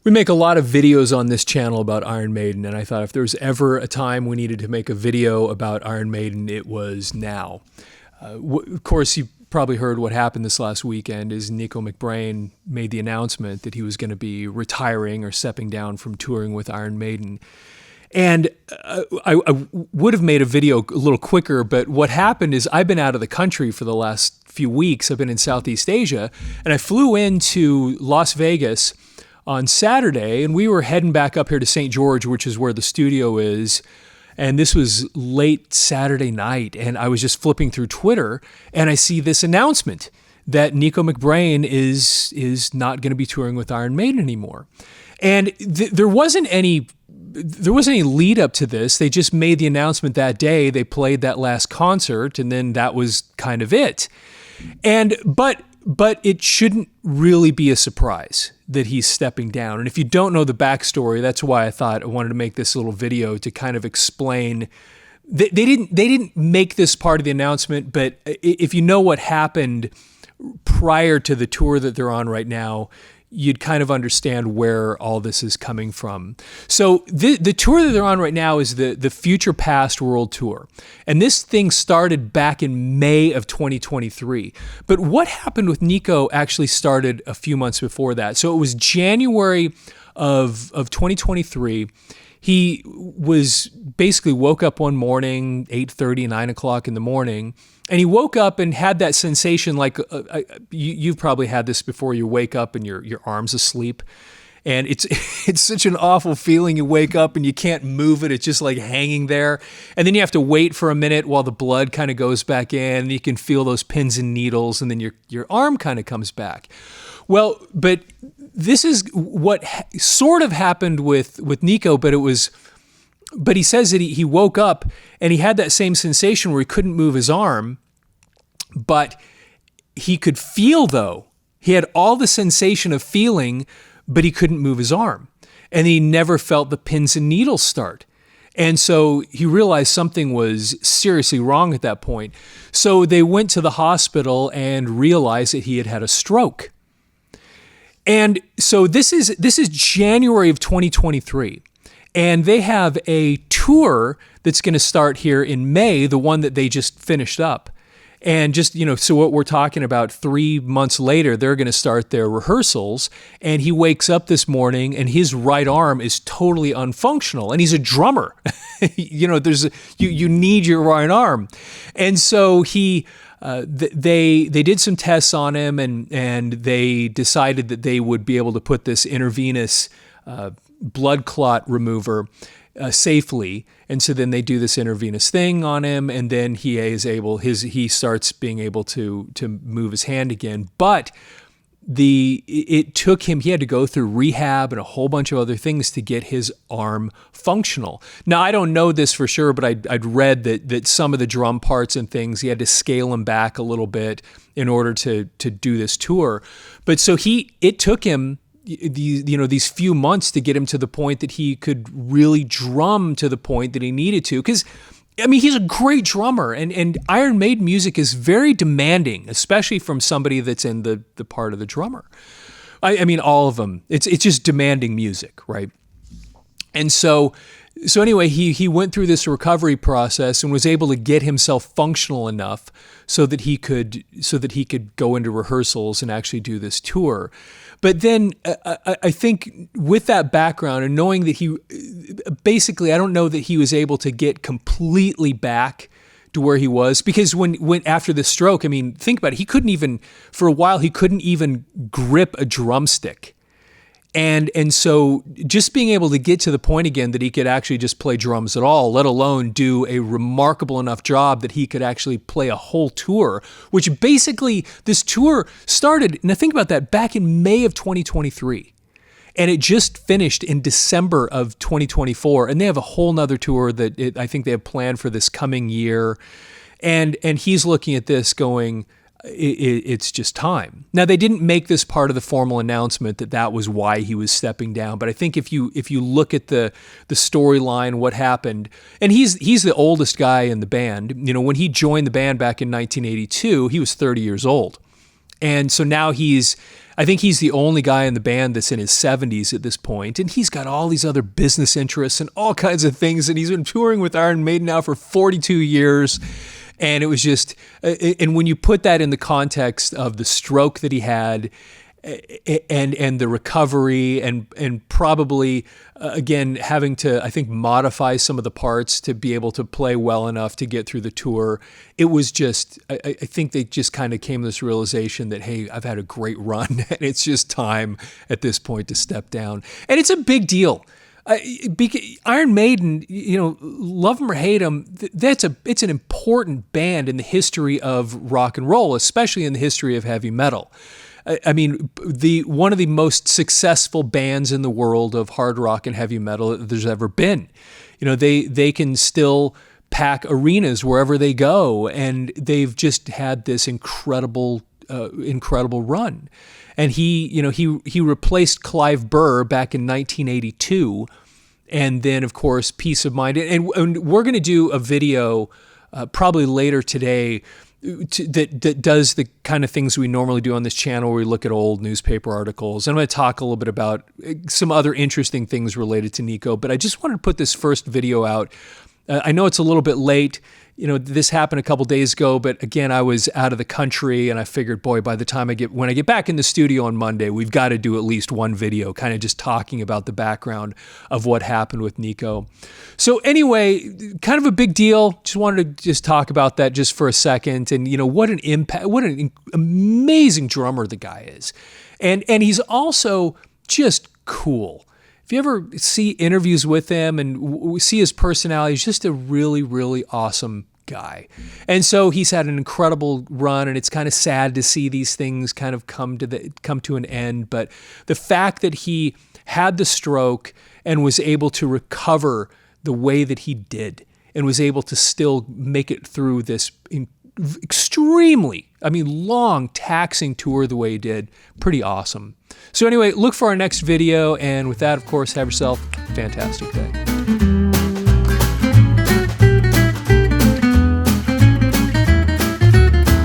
We make a lot of videos on this channel about Iron Maiden, and I thought if there was ever a time we needed to make a video about Iron Maiden, it was now. Of course, you probably heard what happened this last weekend is Nicko McBrain made the announcement that he was going to be retiring or stepping down from touring with Iron Maiden. And I would have made a video a little quicker, but what happened is I've been out of the country for the last few weeks. I've been in Southeast Asia, and I flew into Las Vegas on Saturday, and we were heading back up here to St. George, which is where the studio is. And this was late Saturday night, and I was just flipping through Twitter, and I see this announcement that Nicko McBrain is not going to be touring with Iron Maiden anymore. And there wasn't any lead up to this. They just made the announcement that day. They played that last concert, and then that was kind of it. And but it shouldn't really be a surprise that he's stepping down. And if you don't know the backstory, that's why I thought I wanted to make this little video to kind of explain. They didn't make this part of the announcement, but if you know what happened prior to the tour that they're on right now, you'd kind of understand where all this is coming from. So the tour that they're on right now is the Future Past World Tour. And this thing started back in May of 2023. But what happened with Nico actually started a few months before that. So it was January of 2023. He was basically woke up one morning, 8:30, 9 o'clock in the morning, and he woke up and had that sensation like you've probably had this before. You wake up and your arm's asleep, and it's such an awful feeling. You wake up and you can't move it. It's just like hanging there, and then you have to wait for a minute while the blood kind of goes back in. And you can feel those pins and needles, and then your arm kind of comes back. Well, but this is what sort of happened with Nico, but he says that he woke up and he had that same sensation where he couldn't move his arm, but he could feel, though. He had all the sensation of feeling, but he couldn't move his arm. And he never felt the pins and needles start. And so he realized something was seriously wrong at that point. So they went to the hospital and realized that he had had a stroke. And so this is January of 2023. And they have a tour that's going to start here in May, the one that they just finished up. And just, so what we're talking about 3 months later, they're going to start their rehearsals. And he wakes up this morning and his right arm is totally unfunctional. And he's a drummer. You need your right arm. And so they did some tests on him and they decided that they would be able to put this intravenous blood clot remover safely. And so then they do this intravenous thing on him, and then he starts being able to move his hand again. But it took him, he had to go through rehab and a whole bunch of other things to get his arm functional. Now, I don't know this for sure, but I'd read that some of the drum parts and things, he had to scale them back a little bit in order to do this tour. But so it took him these few months to get him to the point that he could really drum to the point that he needed to. Because, he's a great drummer, and Iron Maiden music is very demanding, especially from somebody that's in the part of the drummer. All of them. It's just demanding music, right? And so anyway, he went through this recovery process and was able to get himself functional enough so that he could go into rehearsals and actually do this tour. But then I think with that background and knowing that I don't know that he was able to get completely back to where he was, because when after the stroke, think about it, for a while he couldn't even grip a drumstick. And so just being able to get to the point again that he could actually just play drums at all, let alone do a remarkable enough job that he could actually play a whole tour, which basically this tour started, now think about that, back in May of 2023. And it just finished in December of 2024. And they have a whole nother tour that I think they have planned for this coming year. And he's looking at this going, it's just time. Now, they didn't make this part of the formal announcement that was why he was stepping down. But I think if you look at the storyline, what happened, and he's the oldest guy in the band. When he joined the band back in 1982, he was 30 years old. And so now I think he's the only guy in the band that's in his 70s at this point, and he's got all these other business interests and all kinds of things, and he's been touring with Iron Maiden now for 42 years. And it was just, and when you put that in the context of the stroke that he had, and the recovery, and probably again having to, I think, modify some of the parts to be able to play well enough to get through the tour, it was just, I think they just kind of came to this realization that, hey, I've had a great run and it's just time at this point to step down. And it's a big deal. Iron Maiden, love them or hate them, it's an important band in the history of rock and roll, especially in the history of heavy metal. I mean, one of the most successful bands in the world of hard rock and heavy metal that there's ever been. They can still pack arenas wherever they go, and they've just had this incredible run. And he replaced Clive Burr back in 1982, and then of course Peace of Mind. And we're going to do a video probably later today that does the kind of things we normally do on this channel, where we look at old newspaper articles. And I'm going to talk a little bit about some other interesting things related to Nico, but I just wanted to put this first video out. I know it's a little bit late. This happened a couple days ago, but again, I was out of the country, and I figured, boy, by the time when I get back in the studio on Monday, we've got to do at least one video, kind of just talking about the background of what happened with Nico. So anyway, kind of a big deal. Just wanted to just talk about that just for a second. And what an impact, what an amazing drummer the guy is. And he's also just cool. If you ever see interviews with him and see his personality, he's just a really, really awesome guy. And so he's had an incredible run, and it's kind of sad to see these things kind of come to an end. But the fact that he had the stroke and was able to recover the way that he did, and was able to still make it through this extremely, long, taxing tour the way he did, pretty awesome. So anyway, look for our next video, and with that, of course, have yourself a fantastic day.